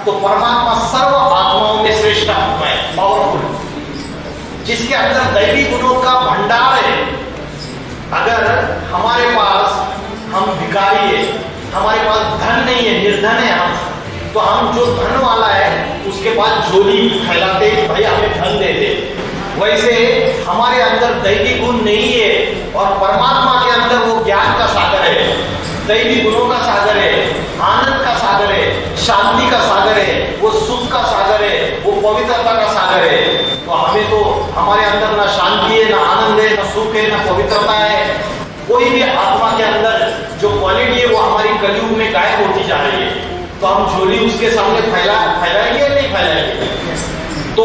तो परमात्मा सर्व आत्माओं में श्रेष्ठ आत्मा है, पावरफुल, जिसके अंदर दैवी गुणों का भंडार है। अगर हमारे पास, हम भिखारी है, हमारे पास धन नहीं है, निर्धन है हम, तो हम जो धन वाला है उसके पास झोली फैलाते, भाई हमें धन दे दे। वैसे हमारे अंदर दैवी गुण नहीं है और परमात्मा के अंदर वो ज्ञान का सागर है, दैवी गुणों का सागर है, आनंद का सागर है, शांति का सागर है, वो सुख का सागर है, वो पवित्रता का सागर है। तो हमें तो हमारे अंदर ना शांति है, ना आनंद है, ना सुख है, ना पवित्रता है। कोई भी आत्मा के अंदर जो क्वालिटी है वो हमारी कलयुग में गायब होती जा रही है। तो हम झोली उसके सामने फैलाएंगे या नहीं फैलाएंगे? तो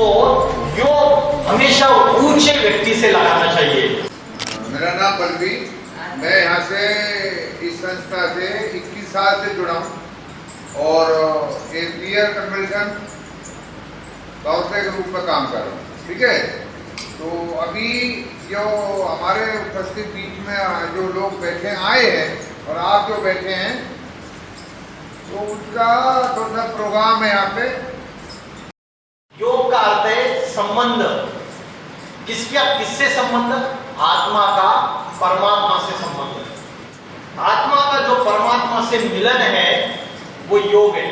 योग हमेशा ऊंचे व्यक्ति से लगाना चाहिए। मेरा नाम बलवी, मैं यहाँ से इस संस्था से 21 साल से जुड़ा हूँ और एयर कन्वर्जन काउंसलर के रूप में काम कर रहा हूँ। ठीक है, तो अभी जो हमारे उपस्थित बीच में जो लोग बैठे आए हैं और आप जो बैठे हैं, तो उनका थोड़ा सा प्रोग्राम है यहाँ पे। योग का अर्थ है संबंध। किससे संबंध? आत्मा का परमात्मा से संबंध। आत्मा का जो परमात्मा से मिलन है वो योग है।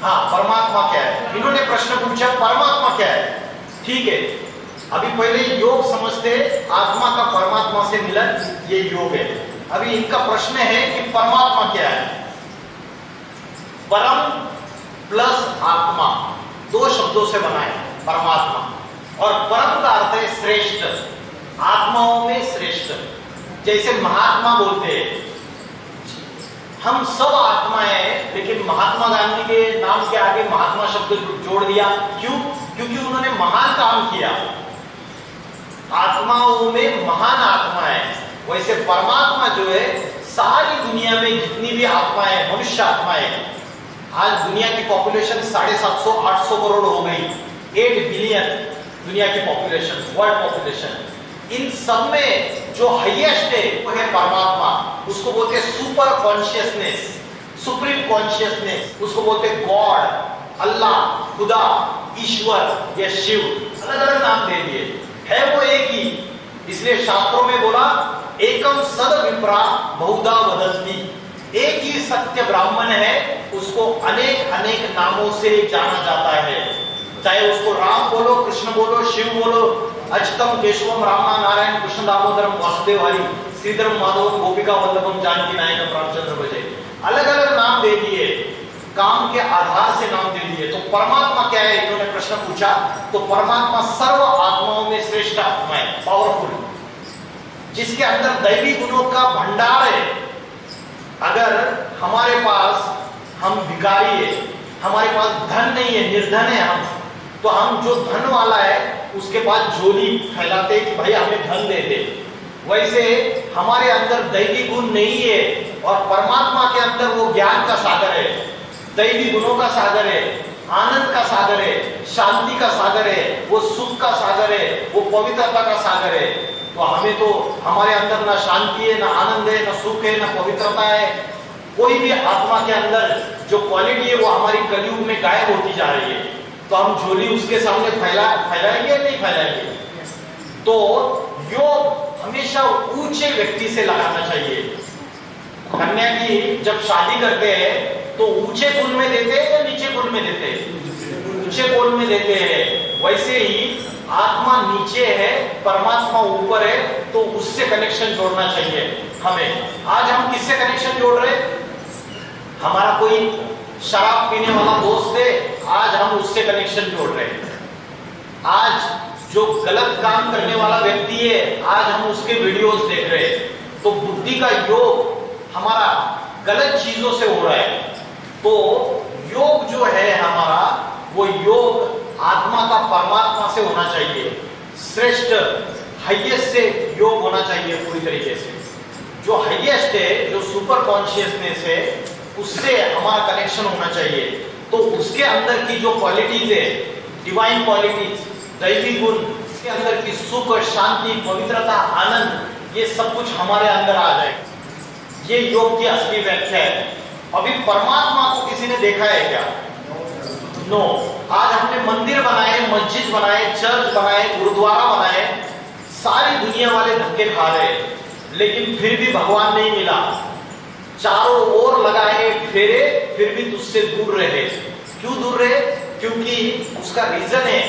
हाँ, परमात्मा क्या है? इन्होंने प्रश्न पूछा परमात्मा क्या है। ठीक है, अभी पहले योग समझते, आत्मा का परमात्मा से मिलन, ये योग है। अभी इनका प्रश्न है कि परमात्मा क्या है? परम प्लस आत्मा, दो शब्दों से बना है परमात्मा। और परम का अर्थ है श्रेष्ठ, आत्माओं में श्रेष्ठ। जैसे महात्मा बोलते हैं, हम सब आत्माएं हैं, लेकिन महात्मा गांधी के नाम के आगे महात्मा शब्द जोड़ दिया। क्यों? क्योंकि उन्होंने महान काम किया। आत्माओं में महान आत्मा है। वैसे परमात्मा जो है, सारी दुनिया में जितनी भी आत्माएं, मनुष्य आत्माएं, आज दुनिया की पॉपुलेशन 750-800 करोड़ हो गई, 8 बिलियन दुनिया की पॉपुलेशन, वर्ल्ड पॉपुलेशन। इन सब में जो हाईएस्ट है वो है परमात्मा। उसको बोलते हैं सुपर कॉन्शियसनेस, सुप्रीम कॉन्शियसनेस, उसको बोलते हैं गॉड, अल्लाह, खुदा, ईश्वर या शिव। अलग अलग नाम दे दिए, है वो एक ही। इसलिए शास्त्रों में बोला एकम सद विप्रा बहुधा वदन्ति, एक ही सत्य ब्राह्मण है, उसको अनेक अनेक नामों से जाना जाता है। चाहे उसको राम बोलो, कृष्ण बोलो, शिव बोलो, अच्युतम केशवम रामा नारायण कृष्ण दामोदरम वासुदेव हरि श्रीधरम माधवम गोपिका वल्लभम जानकी नायकम रामचंद्र भजे। अलग अलग नाम दे दिए, काम के आधार से नाम दे दिए। तो परमात्मा क्या है, इन्होंने प्रश्न पूछा। तो परमात्मा सर्व आत्माओं में श्रेष्ठ आत्मा है, पावरफुल, जिसके अंदर दैवी गुणों का भंडार है। अगर हमारे पास, हम भिखारी है, हमारे पास धन नहीं है, निर्धन है हम, तो हम जो धन वाला है उसके पास झोली फैलाते कि भाई हमें धन दे दे। वैसे हमारे अंदर दैवी गुण नहीं है और परमात्मा के अंदर वो ज्ञान का सागर है, दैवी गुणों का सागर है, आनंद का सागर है, शांति का सागर है, वो सुख का सागर है, वो पवित्रता का सागर है। तो हमें तो हमारे अंदर ना शांति है, ना आनंद है, ना सुख है, ना पवित्रता है। कोई भी आत्मा के अंदर जो क्वालिटी है वो हमारी कलयुग में गायब होती जा रही है। तो हम झोली उसके सामने फैलाएंगे या नहीं फैलाएंगे? तो योग हमेशा ऊंचे व्यक्ति से लगाना चाहिए। कन्या की जब शादी करते हैं तो ऊंचे कुल में देते हैं या नीचे कुल में देते हैं? ऊंचे कुल में देते हैं। वैसे ही आत्मा नीचे है, परमात्मा ऊपर है, तो उससे कनेक्शन जोड़ना चाहिए हमें। आज हम किससे कनेक्शन जोड़ रहे हैं? हमारा कोई शराब पीने वाला दोस्त है, आज हम उससे कनेक्शन जोड़ रहे हैं। आज जो गलत काम करने वाला व्यक्ति है, आज हम उसके वीडियोस देख रहे हैं। तो बुद्धि का योग हमारा गलत चीजों से हो रहा है। तो योग जो है हमारा, वो योग आत्मा का परमात्मा से होना चाहिए, श्रेष्ठ हाईएस्ट से योग होना चाहिए पूरी तरीके से। जो हाईएस्ट है, जो सुपर कॉन्शियसनेस है, उससे हमारा कनेक्शन होना चाहिए। तो उसके अंदर की जो क्वालिटीज है, डिवाइन क्वालिटीज, दैवी गुण, उसके अंदर की सुख, शांति, पवित्रता, आनंद, ये सब कुछ हमारे अंदर आ जाए। ये योग की असली व्याख्या है। अभी परमात्मा को किसी ने देखा है क्या? नो। आज हमने मंदिर बनाए, मस्जिद बनाए, चर्च बनाए, गुरुद्वारा बनाए, सारी दुनिया वाले धक्के खा रहे, लेकिन फिर भी भगवान नहीं मिला। चारों ओर लगाए फेरे, फिर भी तुझसे दूर रहे। क्यों दूर रहे? क्योंकि उसका रीजन है,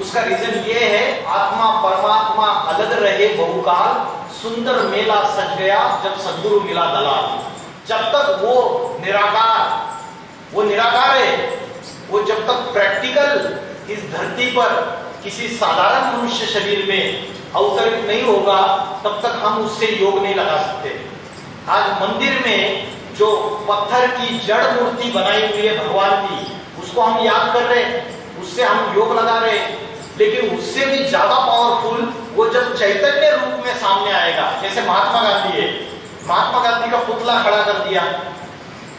उसका रीजन ये है, आत्मा परमात्मा अलग रहे बहुकाल, सुंदर मेला सज गया जब सदगुरु मिला दलाल। जब तक वो निराकार है, वो जब तक प्रैक्टिकल इस धरती पर किसी साधारण मनुष्य शरीर में अवतरित नहीं होगा, तब तक हम उससे योग नहीं लगा सकते। आज मंदिर में जो पत्थर की जड़ मूर्ति बनाई हुई है भगवान की, उसको हम याद कर रहे, उससे हम योग लगा रहे, लेकिन उससे भी ज्यादा पावरफुल वो जब चैतन्य रूप में सामने आएगा। जैसे महात्मा गांधी है, महात्मा गांधी का पुतला खड़ा कर दिया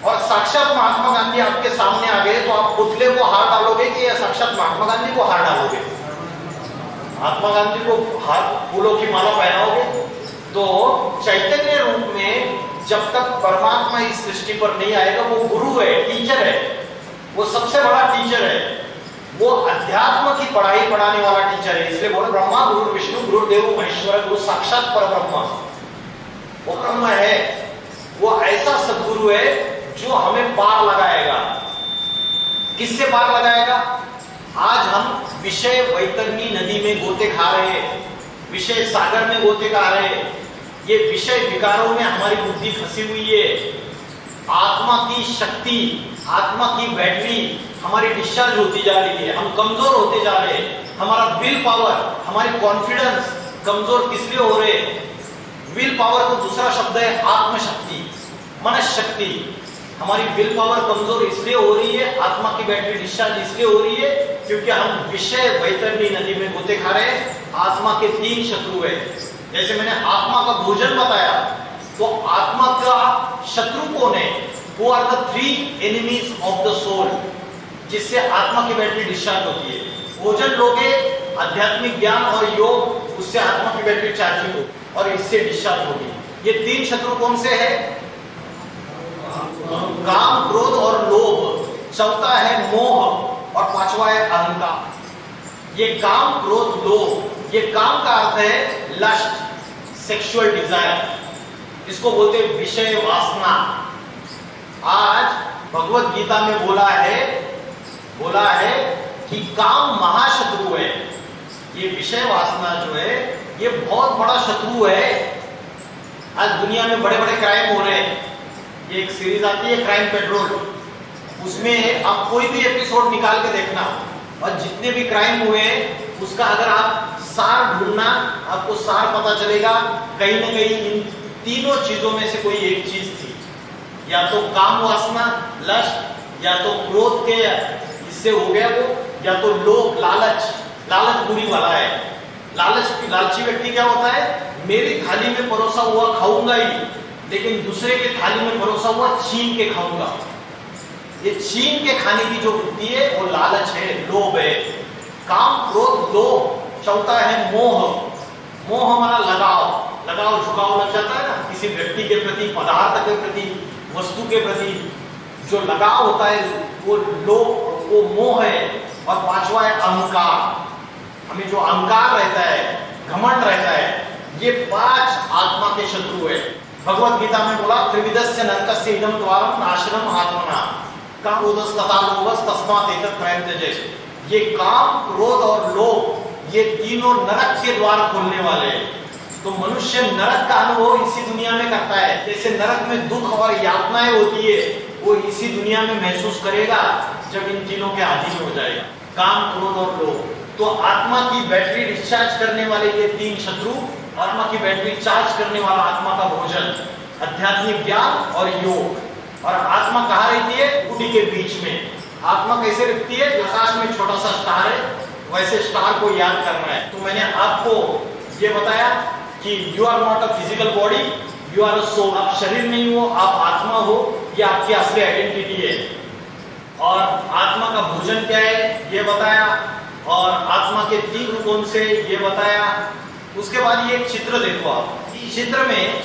और साक्षात महात्मा गांधी आपके सामने आ गए, तो आप पुतले को हार डालोगे कि या साक्षात महात्मा गांधी को हार डालोगे? महात्मा गांधी को हार फूलों की माला पहनाओगे? तो चैतन्य रूप में जब तक परमात्मा इस सृष्टि पर नहीं आएगा, वो गुरु है, टीचर है, वो सबसे बड़ा टीचर है, वो अध्यात्म की पढ़ाई पढ़ाने वाला टीचर है। इसलिए बोले ब्रह्मा गुरु विष्णु गुरुदेव महेश्वर, गुरु साक्षात परब्रह्म, वो ब्रह्म है। वो ऐसा सदगुरु है जो हमें पार लगाएगा। किससे पार लगाएगा? आज हम विषय वैतरणी नदी में गोते खा रहे हैं, विषय सागर में गोते खा रहे हैं, ये विषय विकारों में हमारी बुद्धि फंसी हुई है। आत्मा की शक्ति, आत्मा की बैटरी हमारी डिस्चार्ज होती जा रही है, हम कमजोर होते जा रहे हैं। हमारा विल पावर, हमारी कॉन्फिडेंस कमजोर किस लिए हो रहे? विल पावर को दूसरा शब्द है आत्मशक्ति, मनशक्ति। हमारी विल पावर कमजोर इसलिए हो रही है, आत्मा की बैटरी डिस्चार्ज इसलिए हो रही है क्योंकि हम विषय वैतरणी नदी में गोते खा रहे हैं। आत्मा के 3 शत्रु है। जैसे मैंने आत्मा का भोजन बताया, तो आत्मा का शत्रु कौन है? वो are the 3 enemies of the soul, जिससे आत्मा की बैटरी डिस्चार्ज होती है। भोजन लोगे, आध्यात्मिक ज्ञान और योग, उससे आत्मा की बैटरी चार्जिंग होगी और इससे डिस्चार्ज होगी। ये 3 शत्रु कौन से हैं? काम, क्रोध और लोभ। चौथा है मोह और पांचवा है अहंकार। ये काम, क्रोध, लोभ, ये काम का अर्थ है लस्ट, सेक्सुअल डिजायर, इसको बोलते हैं विषय वासना। आज भगवत गीता में बोला है कि काम महाशत्रु है। ये विषय वासना जो है, ये बहुत बड़ा शत्रु है। आज दुनिया में बड़े बड़े क्राइम हो रहे हैं। ये एक सीरीज आती है क्राइम पेट्रोल, उसमें आप कोई भी एपिसोड निकाल के देखना, और जितने भी क्राइम हुए उसका अगर आप सार ढूंढना, आपको सार पता चलेगा। कहीं ना कहीं इन तीनों चीजों में से कोई एक चीज थी, या तो काम वासना, लस्ट, या तो क्रोध के इससे हो गया वो, या तो लोभ, लालच। लालच बुरी वाला है। लालची व्यक्ति क्या होता है? मेरी थाली में परोसा हुआ खाऊंगा ही, लेकिन दूसरे के थाली में परोसा हुआ छीन के खाऊंगा। ये छीन के खाने की जो वृत्ति है वो लालच है, लोभ है। काम, क्रोध, लोभ। चौथा है मोह। मोह हमारा लगाव झुकाव लग जाता है ना किसी व्यक्ति के प्रति, पदार्थ के प्रति, वस्तु के प्रति जो लगाव होता है वो लोभ, वो मोह है। और पांचवा है अहंकार। हमें जो अहंकार रहता है, घमंड रहता है, ये 5 आत्मा के शत्रु है। भगवत गीता में बोला त्रिविधस्य नरकस्य इदं द्वारम नाशनम आत्मना काम क्रोधस् तथा लोभस् तस्मात् एतत् त्रयं त्यजेत्। ये काम, क्रोध और लोभ, ये तीनों नरक के द्वार खोलने वाले हैं। तो मनुष्य नरक का अनुभव इसी दुनिया में करता है। जैसे नरक में दुख और यातनाएं होती है, वो इसी दुनिया में महसूस करेगा जब इन तीनों के आधीन हो जाएगा, काम, क्रोध और लोभ। तो आत्मा की बैटरी डिस्चार्ज करने वाले ये 3 शत्रु, आत्मा की बैटरी चार्ज करने वाला आत्मा का भोजन, आध्यात्मिक ज्ञान और योग। और आत्मा कहाँ रहती है? बुद्धि के बीच में। आत्मा कैसे रखती है? आकाश में छोटा सा स्टार है, वैसे स्टार को याद करना है। तो मैंने आपको ये बताया कि you are not a physical body, you are a soul. आप शरीर नहीं हो, आप आत्मा हो, ये आपकी असली आइडेंटिटी है। और आत्मा का भोजन क्या है ये बताया, और आत्मा के 3 रूप कौन से ये बताया। उसके बाद ये एक चित्र देखो आप। इस चित्र में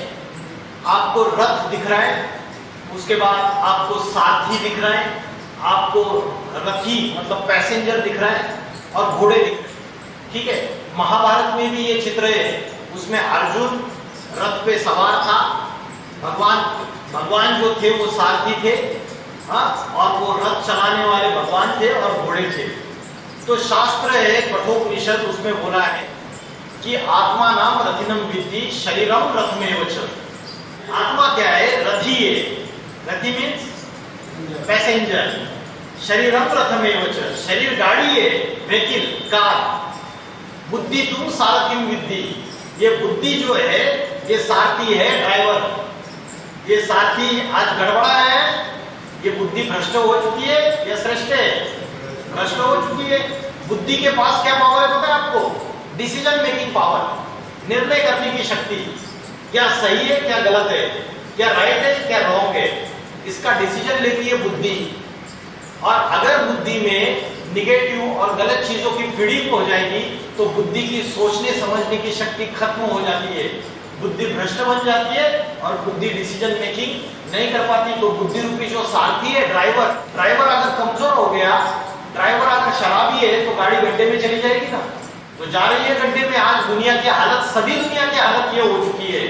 आपको रथ दिख रहा है, उसके बाद आपको सारथी दिख रहे हैं, आपको रथी मतलब पैसेंजर दिख रहा है और घोड़े दिख रहे हैं। ठीक है, महाभारत में भी ये चित्र है, उसमें अर्जुन रथ पे सवार था, भगवान जो थे वो सारथी थे, हाँ, और वो रथ चलाने वाले भगवान थे और घोड़े थे। तो शास्त्र है कठोपनिषद, उसमें बोला है कि आत्मा नाम रथिनम विद्धि शरीरम रथमेव च। आत्मा क्या है? रथी है। रथी मीन्स पैसेंजर, शरीरम रथमेव च, शरीर गाड़ी है, व्हीकल कार। बुद्धि तुम सारथिम विद्धि, ये बुद्धि जो है ये सारथी है, ड्राइवर। ये सारथी आज गड़बड़ा है, ये बुद्धि भ्रष्ट हो चुकी है या श्रेष्ठ है? भ्रष्ट हो चुकी है। बुद्धि के पास क्या पावर है पता है आपको? डिसीजन मेकिंग पावर, निर्णय करने की शक्ति। क्या सही है, क्या गलत है, क्या राइट है, क्या रॉन्ग है, इसका डिसीजन लेती है बुद्धि। और अगर बुद्धि में निगेटिव और गलत चीजों की फीडिंग हो जाएगी तो बुद्धि की सोचने समझने की शक्ति खत्म हो जाती है, बुद्धि भ्रष्ट बन जाती है और बुद्धि डिसीजन मेकिंग नहीं कर पाती। तो बुद्धि रूपी जो सारथी है, ड्राइवर अगर कमजोर हो गया, ड्राइवर अगर शराबी है तो गाड़ी गड्ढे में चली जाएगी ना, तो जा रही है गड्ढे में। आज दुनिया की हालत, सभी दुनिया की हालत ये हो चुकी है,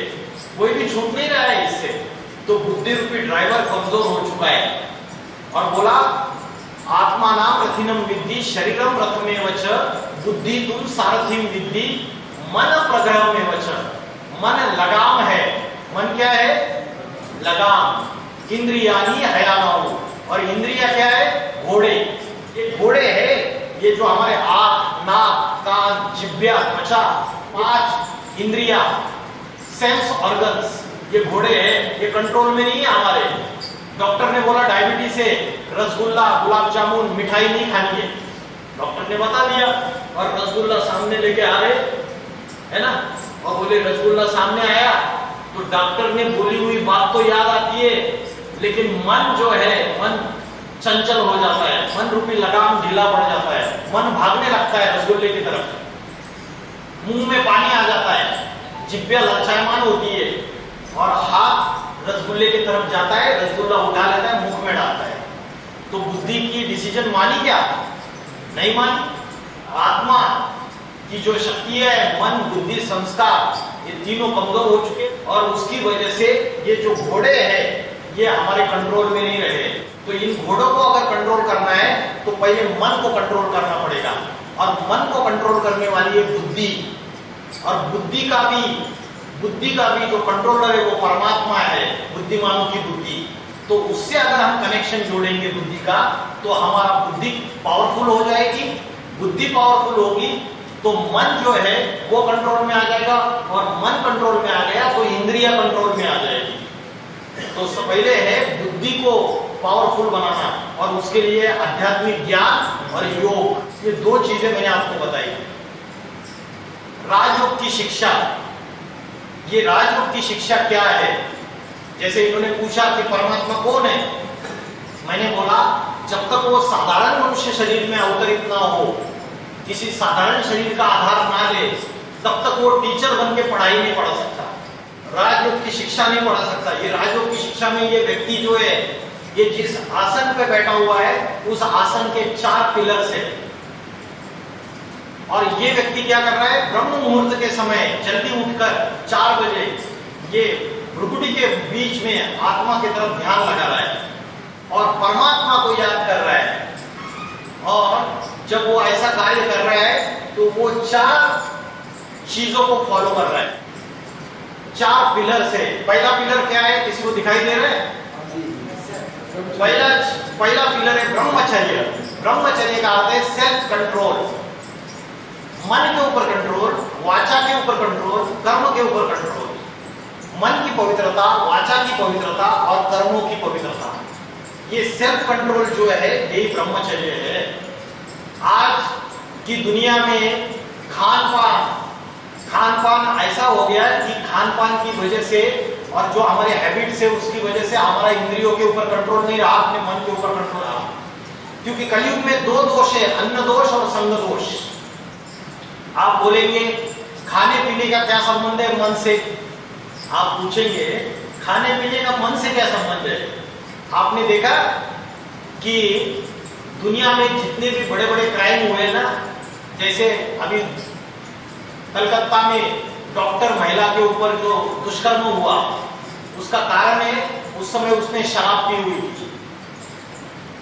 कोई भी छूट नहीं रहा है इससे। तो बुद्धि रूपी ड्राइवर कमजोर हो चुका है। और बोला आत्मा नाम रथिनम विद्धि शरीरम रथमेव च, बुद्धि तुम सारथिम विद्धि मन प्रग्रहमेव च। मन लगाम है। मन क्या है? लगाम। इंद्रियानी हयानाओ, और इंद्रिया क्या है? घोड़े। ये घोड़े है, ये जो हमारे आंख, नाक, कान, जिह्वा, त्वचा, 5 इंद्रिया, सेंस ऑर्गन्स, ये घोड़े हैं। ये कंट्रोल में नहीं है हमारे। डॉक्टर ने बोला डायबिटीज है, रसगुल्ला, गुलाब जामुन, मिठाई नहीं खानी है, डॉक्टर ने बता दिया। और रसगुल्ला सामने लेके आ रहे है ना, और बोले रसगुल्ला सामने आया तो डॉक्टर ने बोली हुई बात तो याद आती है, लेकिन मन जो है, मन चंचल हो जाता है, मन रूपी लगाम ढीला पड़ जाता है, मन भागने लगता है रसगुल्ले की तरफ, मुंह में पानी आ जाता है, जिह्वा ललचायमान होती है और हाथ रसगुल्ले की तरफ जाता है, रसगुल्ला उठा लेता है, मुंह में डालता है। तो बुद्धि की डिसीजन मानी क्या? नहीं मानी। आत्मा की जो शक्ति है, मन, बुद्धि, संस्कार, ये तीनों कमजोर हो चुके और उसकी वजह से ये जो घोड़े हैं ये हमारे कंट्रोल में नहीं रहे। तो इन घोड़ों को अगर कंट्रोल करना है तो पहले मन को कंट्रोल करना पड़ेगा, और मन को कंट्रोल करने वाली है बुद्धि। और बुद्धि का भी जो कंट्रोलर है वो परमात्मा है, बुद्धिमानों की बुद्धि। तो उससे अगर हम कनेक्शन जोड़ेंगे बुद्धि का, तो हमारा बुद्धि पावरफुल हो जाएगी। बुद्धि पावरफुल होगी तो मन जो है वो कंट्रोल में आ जाएगा, और मन कंट्रोल में आ गया तो इंद्रिया कंट्रोल में आ जाएगी। तो पहले है बुद्धि को पावरफुल बनाना, और उसके लिए आध्यात्मिक ज्ञान और योग, ये 2 चीजें मैंने आपको बताई। राजयोग की शिक्षा, ये राजयोग की शिक्षा क्या है? जैसे इन्होंने पूछा कि परमात्मा कौन है, मैंने बोला जब तक वो साधारण मनुष्य शरीर में अवतरित ना हो, किसी साधारण शरीर का आधार ना ले, तब तक वो टीचर बन के पढ़ाई नहीं पढ़ा सकता, राजयोग की शिक्षा नहीं पढ़ा सकता। ये राजयोग की शिक्षा में ये व्यक्ति जो है, ये जिस आसन पे बैठा हुआ है उस आसन के 4 पिलर्स है, और ये व्यक्ति क्या कर रहा है? ब्रह्म मुहूर्त के समय जल्दी उठकर 4 बजे ये भ्रुकुटी के बीच में आत्मा की तरफ ध्यान लगा रहा है और परमात्मा को याद कर रहा है। और जब वो ऐसा कार्य कर रहा है तो वो 4 चीजों को फॉलो कर रहा है। 4 पिलर से, पहला पिलर क्या है? किसी को दिखाई दे रहा है? पहला पिलर है ब्रह्मचर्य। ब्रह्मचर्य का अर्थ है सेल्फ कंट्रोल, मन के ऊपर कंट्रोल, वाचा के ऊपर कंट्रोल, कर्म के ऊपर कंट्रोल। मन की पवित्रता, वाचा की पवित्रता और कर्मों की पवित्रता, ये सेल्फ कंट्रोल जो है यही ब्रह्मचर्य है। आज की दुनिया में खान-पान ऐसा हो गया कि खान-पान की वजह से और जो हमारे हैबिट्स है उसकी वजह से हमारा इंद्रियों के ऊपर कंट्रोल नहीं रहा, अपने मन के ऊपर कंट्रोल रहा। क्योंकि कलयुग में 2 दोष है, अन्न दोष और संग दोष। आप बोलेंगे खाने पीने का क्या संबंध है मन से? आप पूछेंगे खाने पीने का मन से क्या संबंध है? आपने देखा कि दुनिया में जितने भी बड़े बड़े क्राइम हुए ना, जैसे अभी कलकत्ता में डॉक्टर महिला के ऊपर जो दुष्कर्म हुआ, उसका कारण है उस समय उसने शराब पी हुई थी।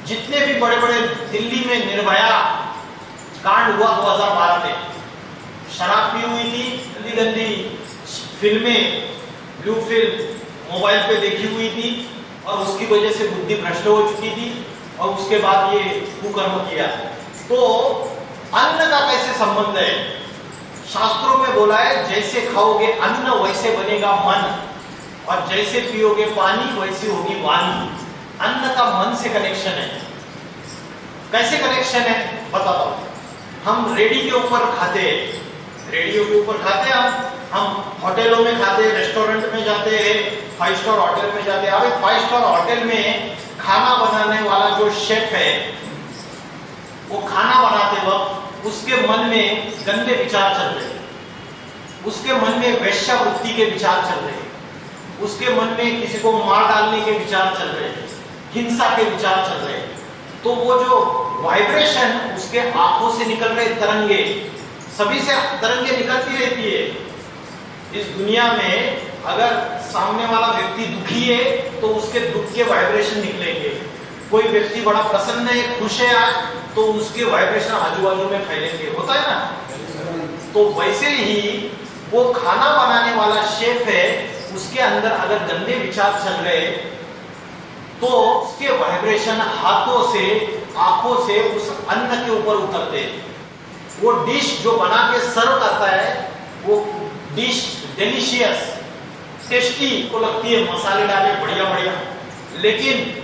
जितने भी बड़े बड़े, दिल्ली में निर्भया कांड हुआ 2012 में, शराब पी हुई थी, गंदी गंदी फिल्में, ब्लू फिल्म मोबाइल पे देखी हुई थी और उसकी वजह से बुद्धि भ्रष्ट हो चुकी थी और उसके बाद ये कुकर्म किया। तो अन्न का कैसे संबंध है? शास्त्रों में बोला है जैसे खाओगे अन्न वैसे बनेगा मन, और जैसे पियोगे पानी वैसी होगी वाणी। अन्न का मन से कनेक्शन है। कैसे कनेक्शन है बताता हूं। हम रेडी के ऊपर खाते हैं, रेडियो के ऊपर खाते हैं, हम होटलों में खाते हैं, रेस्टोरेंट में जाते हैं, 5 स्टार होटल में जाते हैं। अबे 5 स्टार होटल में खाना बनाने वाला जो शेफ है, वो खाना बनाते वक्त उसके मन में गंदे विचार चल रहे हैं, उसके मन में वेश्यावृत्ति के विचार चल रहे हैं, उसके मन में किसी को मार डालने के विचार चल रहे हैं, हिंसा के विचार चल रहे हैं। तो वो जो वाइब्रेशन उसके आंखों से निकल रहे तरंगे, सभी से तरंगे निकलती रहती है। इस दुनिया में अगर सामने वाला व्यक्ति दुखी है तो उसके दुख के वाइब्रेशन निकलेंगे। कोई व्यक्ति बड़ा प्रसन्न है, खुश है आज, तो उसके वाइब्रेशन आजू बाजू में फैलेंगे, होता है ना। तो वैसे ही वो खाना बनाने वाला शेफ है, उसके अंदर अगर गंदे विचार चल रहे तो उसके वाइब्रेशन हाथों से, आंखों से उस अन्न के ऊपर उतरते। वो डिश जो बना के सर्व करता है, वो डिश डिलीशियस, टेस्टी को लगती है, मसाले डाले बढ़िया बढ़िया, लेकिन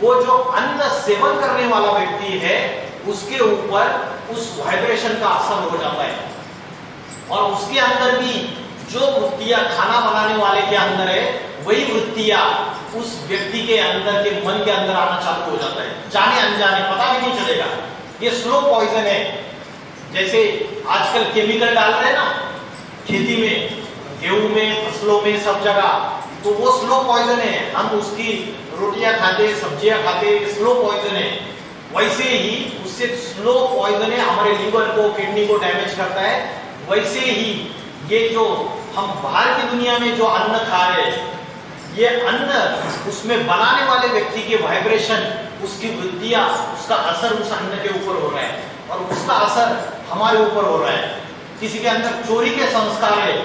वो जो अन्न सेवन करने वाला व्यक्ति है उसके ऊपर उस वाइब्रेशन का असर हो जाता है। और उसके अंदर भी जो वृत्तियां खाना बनाने वाले के अंदर है, वही वृत्तियां उस व्यक्ति के अंदर के मन के अंदर आना चालू हो जाता है, जाने अनजाने, पता भी नहीं चलेगा। ये स्लो पॉइजन है। जैसे आजकल केमिकल डाल रहे हैं ना खेती में, गेहूं में, फसलों में, सब जगह, तो वो स्लो पॉइजन है। हम उसकी रोटियां खाते, सब्जियां खाते, स्लो पॉइजन है। वैसे ही उससे स्लो पॉइजन है, हमारे लीवर को, किडनी को डैमेज करता है। वैसे ही ये जो हम बाहर की दुनिया में जो अन्न खा रहे हैं, ये अन्न उसमें बनाने वाले व्यक्ति के वाइब्रेशन, उसकी वृत्तियां, उसका असर उस अन्न के ऊपर हो रहा है और उसका असर हमारे ऊपर हो रहा है। किसी के अंदर चोरी के संस्कार है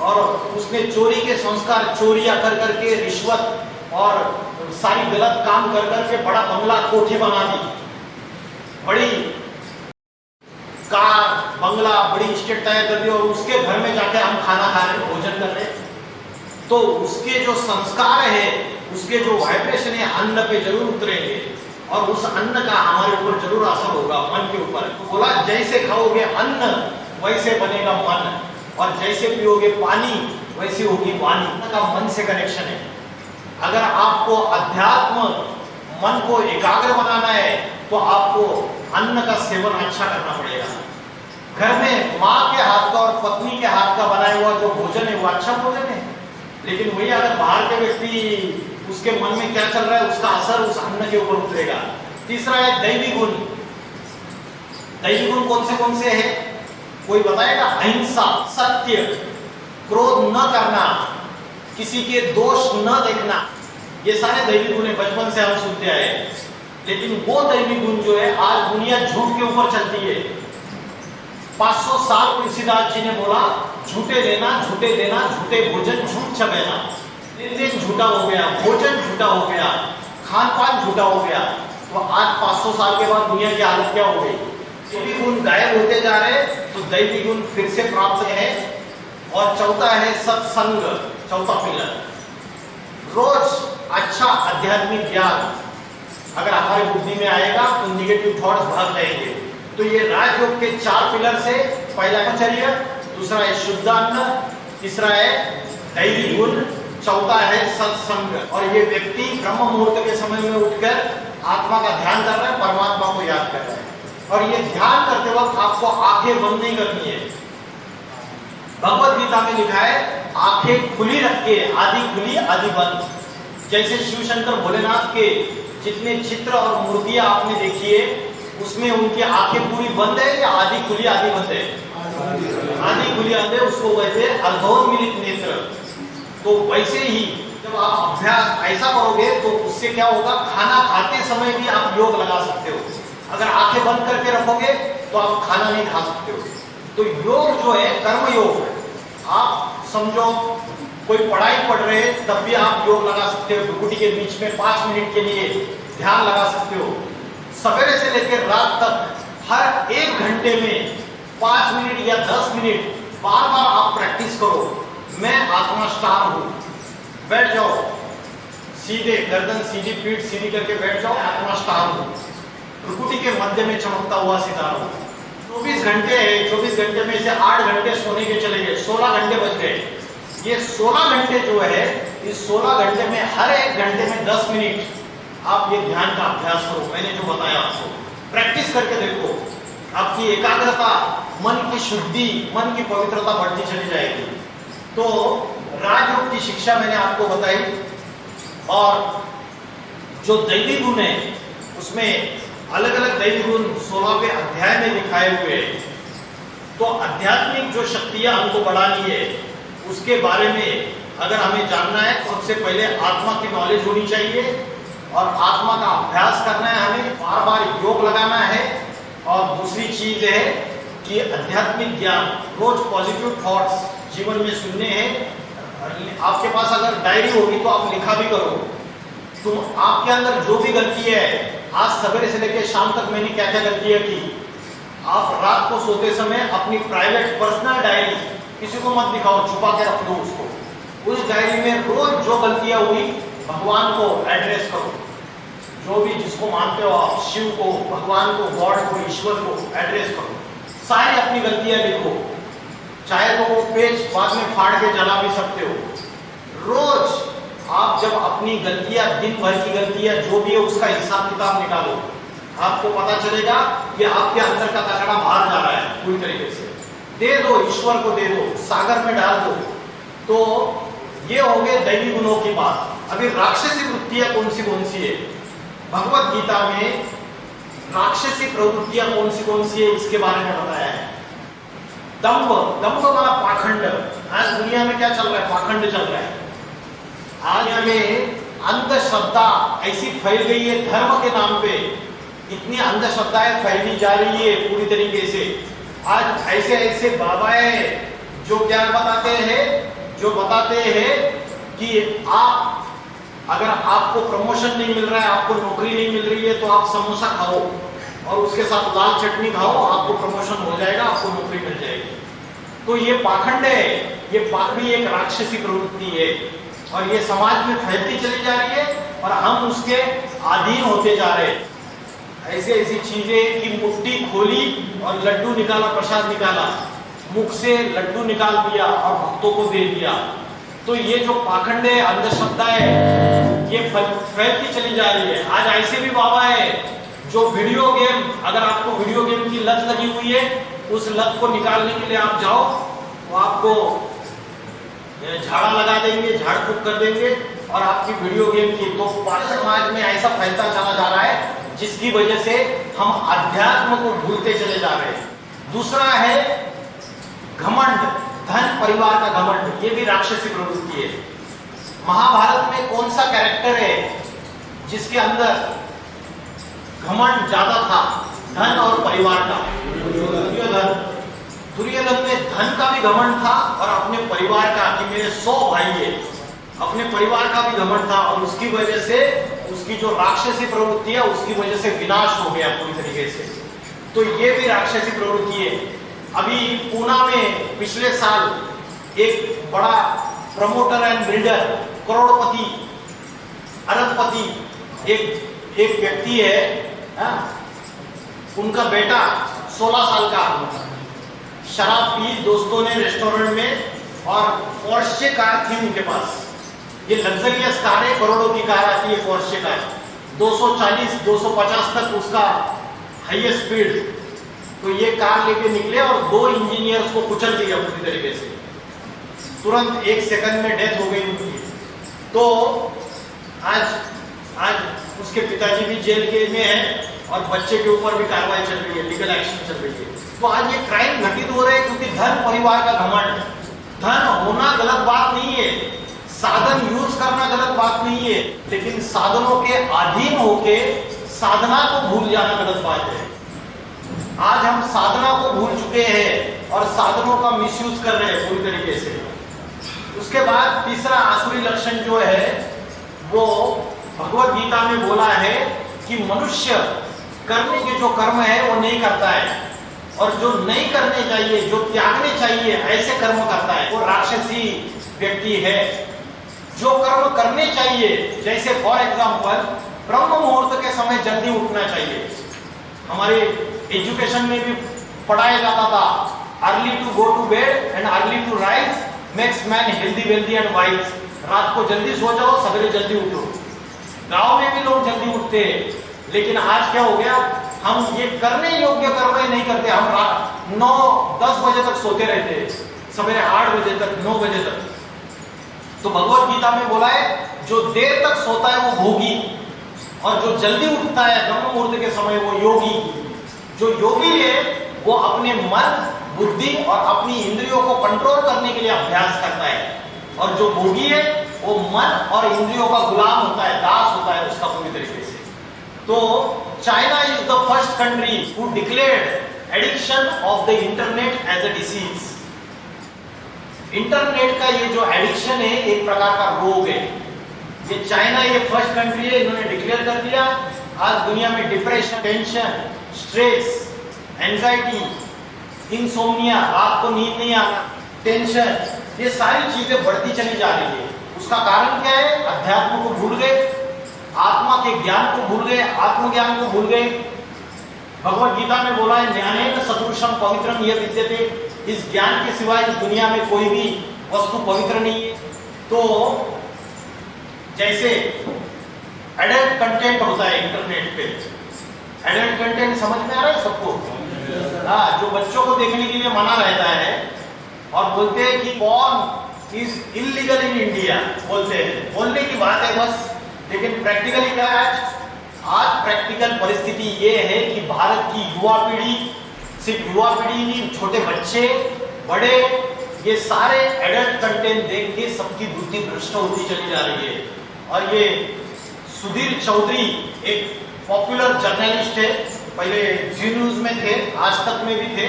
और उसने चोरी के संस्कार, चोरियां कर करके, रिश्वत और सारी गलत काम कर करके बड़ा बंगला, कोठी बना दी, बड़ी कार, बंगला, बड़ी स्टेट तैयार कर दी और उसके घर में जाके हम खाना खा रहे, भोजन कर रहे। तो उसके जो संस्कार है, उसके जो वाइब्रेशन है, अन्न पे जरूर उतरेंगे और उस अन्न का हमारे ऊपर जरूर असर होगा, मन के ऊपर। तो बोला जैसे खाओगे अन्न वैसे बनेगा मन, और जैसे पियोगे पानी वैसी होगी वाणी। अन्न का मन से कनेक्शन है। अगर आपको अध्यात्म मन को एकाग्र बनाना है तो आपको अन्न का सेवन अच्छा करना पड़ेगा। घर में माँ के हाथ का और पत्नी के हाथ का बनाया हुआ जो भोजन है वो अच्छा भोजन है, लेकिन वही अगर बाहर के व्यक्ति, उसके मन में क्या चल रहा है, उसका असर उस अन्न के ऊपर उतरेगा। तीसरा है दैवी गुण। दैवी गुण कौन से हैं? कोई बताएगा? अहिंसा, सत्य, क्रोध न करना, किसी के दोष न देखना, ये सारे दैवी गुण है, बचपन से हम सुनते आए। लेकिन वो दैवी गुण जो है, आज दुनिया झूठ के ऊपर चलती है। 500 साल तुलसीदास जी ने बोला, झूठे लेना, झूठे देना, झूठे भोजन, झूठ चबेना। दिन झूठा हो गया, भोजन झूठा हो गया, खान पान झूठा हो गया। तो आज 500 साल के बाद दुनिया की हालत क्या हो गई? दैवी गुण गायब होते जा रहे, तो दैवी गुण फिर से प्राप्त है। और चौथा है सत्संग, चौथा पिलर। रोज अच्छा आध्यात्मिक ज्ञान अगर हमारे बुद्धि में आएगा तो निगेटिव थॉट्स भाग जाएंगे। तो ये राजयोग के 4 पिलर से, पहला आचर्य, दूसरा है शुद्ध अन्न, तीसरा है दैवी गुण, चौथा है सत्संग। और ये व्यक्ति ब्रह्म मुहूर्त के समय में उठकर आत्मा का ध्यान कर रहा है, परमात्मा को याद कर रहा है। और ये ध्यान करते वक्त आपको आंखें बंद नहीं करनी है। भगवत गीता में लिखा है, आंखें खुली रख के, आधी खुली आधी बंद। जैसे शिव शंकर भोलेनाथ के जितने चित्र और मूर्तियां आपने देखी है, उसमें उनकी आंखें पूरी बंद है या आधी खुली आधी बंद है? आधी खुली बंद है, उसको वैसे अर्धोन्मीलित नेत्र। तो वैसे ही जब आप अभ्यास ऐसा करोगे तो उससे क्या होगा, खाना खाते समय भी आप योग लगा सकते हो। अगर आंखें बंद करके रखोगे तो आप खाना नहीं खा सकते हो। तो योग जो है कर्म योग, आप समझो कोई पढ़ाई पढ़ रहे हैं तब भी आप योग लगा सकते हो। भ्रुकुटी के बीच में 5 मिनट के लिए ध्यान लगा सकते हो। सवेरे से लेकर रात तक हर 1 घंटे में 5 मिनट या 10 मिनट बार बार आप प्रैक्टिस करो। मैं आत्मा स्टार हूं, बैठ जाओ सीधे, गर्दन सीधी, पीठ सीधी करके बैठ जाओ, आत्मा स्टार हूं, भ्रुकुटी के मध्य में चमकता हुआ सितारा हूं। 24 घंटे है, 24 घंटे में से 8 घंटे सोने के चले गए, 16 घंटे बच गए। ये 16 घंटे जो है, इस 16 घंटे में हर 1 घंटे में 10 मिनट आप ये ध्यान का अभ्यास करो। मैंने जो बताया आपको प्रैक्टिस करके देखो, आपकी एकाग्रता, मन की शुद्धि, मन की पवित्रता बढ़ती चली जाएगी। तो राजयोग की शिक्षा मैंने आपको बताई, और जो दैवी गुण है उसमें अलग अलग दैवी गुण 16वें अध्याय में दिखाए हुए हैं। तो आध्यात्मिक जो शक्तियां हमको बढ़ानी है उसके बारे में अगर हमें जानना है, सबसे पहले आत्मा की नॉलेज होनी चाहिए और आत्मा का अभ्यास करना है, हमें बार बार योग लगाना है। और दूसरी चीज है कि आध्यात्मिक ज्ञान, रोज पॉजिटिव थॉट्स जीवन में सुनने हैं। आपके पास अगर डायरी होगी तो आप लिखा भी करो, तुम आपके अंदर जो भी गलती है, आज सवेरे से लेकर शाम तक मैंने क्या क्या गलतियां की, आप रात को सोते समय अपनी प्राइवेट पर्सनल डायरी किसी को मत दिखाओ, छुपा के रख दो उसको। उस डायरी में रोज जो गलतियां हुई भगवान को एड्रेस करो, जो भी जिसको मानते हो आप, शिव को, भगवान को, गॉड को, ईश्वर को एड्रेस करो, सारी अपनी गलतियां लिखो। चाहे तो वो पेज बाद में फाड़ के जला भी सकते हो। रोज आप जब अपनी गलतियां, दिन भर की गलतियां जो भी है उसका हिसाब किताब निकालो, आपको पता चलेगा कि आपके अंदर का कचरा बाहर जा रहा है। पूरी तरीके से दे दो, ईश्वर को दे दो, सागर में डाल दो। तो ये हो गए दैवी गुणों की बात। अभी राक्षसी वृत्तियां कौन सी है, भगवत गीता में राक्षसी प्रवृत्तियां कौन सी है इसके बारे में बताया है। दंभ, दंभ वाला पाखंड, आज दुनिया में क्या चल रहा है, पाखंड चल रहा है। आज हमें अंधश्रद्धा ऐसी फैल गई है, धर्म के नाम पे इतनी अंधश्रद्धाएं फैली जा रही है पूरी तरीके से। आज ऐसे ऐसे बाबा है जो क्या बताते हैं कि आप, अगर आपको प्रमोशन नहीं मिल रहा है, आपको नौकरी नहीं मिल रही है, तो आप समोसा खाओ और उसके साथ लाल चटनी खाओ, आपको प्रमोशन हो जाएगा, आपको नौकरी मिल जाएगी। तो ये पाखंड है, ये भी एक राक्षसी प्रवृत्ति है और ये समाज में फैलती चली जा रही है और हम उसके अधीन होते जा रहे हैं। ऐसी ऐसी चीजें कि मुट्ठी खोली और लड्डू निकाला, प्रसाद निकाला, मुख से लड्डू निकाल दिया और भक्तों को दे दिया। तो ये जो पाखंड है, अंधश्रद्धा है, ये फैलती चली जा रही है। आज ऐसे भी बाबा है जो वीडियो गेम, अगर आपको वीडियो गेम की लत लगी हुई है, उस लत को निकालने के लिए आप जाओ, वो आपको झाड़ा लगा देंगे, झाड़ फूक कर देंगे और आपकी वीडियो गेम की। तो समाज में ऐसा फैलता चला जा रहा है जिसकी वजह से हम अध्यात्म को भूलते चले जा रहे हैं। दूसरा है घमंड, धन परिवार का घमंड, ये भी राक्षसी प्रवृत्ति है। महाभारत में कौन सा कैरेक्टर है जिसके अंदर घमंड ज्यादा था, धन और परिवार का? दुर्योधन। दुर्योधन में धन का भी घमंड था और अपने परिवार का, कि मेरे 100 भाई है, अपने परिवार का भी घमंड था और उसकी वजह से उसकी जो राक्षसी प्रवृत्ति है उसकी वजह से विनाश हो गया पूरी तरीके से। तो ये भी राक्षसी प्रवृत्ति है। अभी पूना में पिछले साल एक बड़ा प्रमोटर एंड बिल्डर, करोड़पति, अरबपति एक व्यक्ति है, उनका बेटा 16 साल का शराब पी दोस्तों ने रेस्टोरेंट में और पोर्शे कार थी उनके पास। ये लग्जरियस कार है, करोड़ों की कार आती है पोर्शे कार, 240 250 तक उसका हाईएस्ट स्पीड। तो ये कार लेके निकले और 2 इंजीनियर्स को कुचल दिया पूरी तरीके से, तुरंत 1 सेकंड में डेथ हो गई उनकी। तो आज उसके पिताजी भी जेल के में हैं और बच्चे के ऊपर भी कार्रवाई चल रही है, लीगल एक्शन चल रही है। तो आज ये क्राइम घटित हो रहे हैं क्योंकि धन, परिवार का घमंड। धन होना गलत बात नहीं है, साधन यूज करना गलत बात नहीं है, लेकिन साधनों के अधीन होके साधना को भूल जाना गलत बात है। आज हम साधना को भूल चुके हैं और साधनों का मिसयूज कर रहे हैं पूरी तरीके से। उसके बाद तीसरा आसुरी लक्षण जो है वो भगवत गीता में बोला है कि मनुष्य करने के जो कर्म है वो नहीं करता है, और जो नहीं करने चाहिए, जो त्यागने चाहिए, ऐसे कर्म करता है, वो राक्षसी व्यक्ति है। जो कर्म करने चाहिए, जैसे फॉर एग्जाम्पल ब्रह्म मुहूर्त के समय जल्दी उठना चाहिए। हमारे एजुकेशन में भी पढ़ाया जाता था, early to go to bed and early to rise makes man healthy wealthy and wise. रात को जल्दी सो जाओ, सवेरे जल्दी उठो। गांव में भी लोग जल्दी उठते हैं, लेकिन आज क्या हो गया, हम ये करने योग्य कर्म नहीं करते। हम रात 9-10 बजे तक सोते रहते हैं, सवेरे 8 बजे तक, 9 बजे तक। तो भगवत गीता में बोला है जो देर तक सोता है वो भोगी, और जो जल्दी उठता है ब्रह्म मुहूर्त के समय वो योगी। जो योगी है वो अपने मन, बुद्धि और अपनी इंद्रियों को कंट्रोल करने के लिए अभ्यास करता है, और जो भोगी है वो मन और इंद्रियों का गुलाम होता है, दास होता है उसका पूरी तरीके से। तो China is the first country who declared addiction of the internet as a disease. Internet का ये जो एडिक्शन है एक प्रकार का रोग है। ये चाइना ये फर्स्ट कंट्री है, इन्होंने डिक्लेयर कर दिया। आज दुनिया में depression, tension, stress, anxiety, insomnia, रात को नींद नहीं आना, टेंशन, ये सारी चीजें बढ़ती चली जा रही है। उसका कारण क्या है? अध्यात्म को भूल गए, आत्मा के ज्ञान को भूल गए, आत्मज्ञान को भूल गए। भगवत गीता में बोला है ज्ञानेन सदृशम पवित्रम यह विद्यते। इस ज्ञान के सिवाय इस दुनिया में कोई भी वस्तु पवित्र नहीं है। तो जैसे एडल्ट कंटेंट होता है इंटरनेट पे, एडल्ट कंटेंट समझ में आ रहा है सबको? हाँ, जो बच्चों को देखने के लिए मना रहता है, और बोलते हैं कि porn is illegal in India, बोलते हैं, बोलने की बात है बस। लेकिन प्रैक्टिकली क्या है? आज प्रैक्टिकल परिस्थिति ये है कि भारत की युवा पीढ़ी, सिर्फ युवा पीढ़ी नहीं, छोटे बच्चे, बड़े, ये सारे एडल्ट कंटेंट देख के सबकी बुद्धि भ्रष्ट होती चली जा रही है। और ये सुधीर चौधरी एक पॉपुलर जर्नलिस्ट है, पहले जी न्यूज में थे, आज तक में भी थे,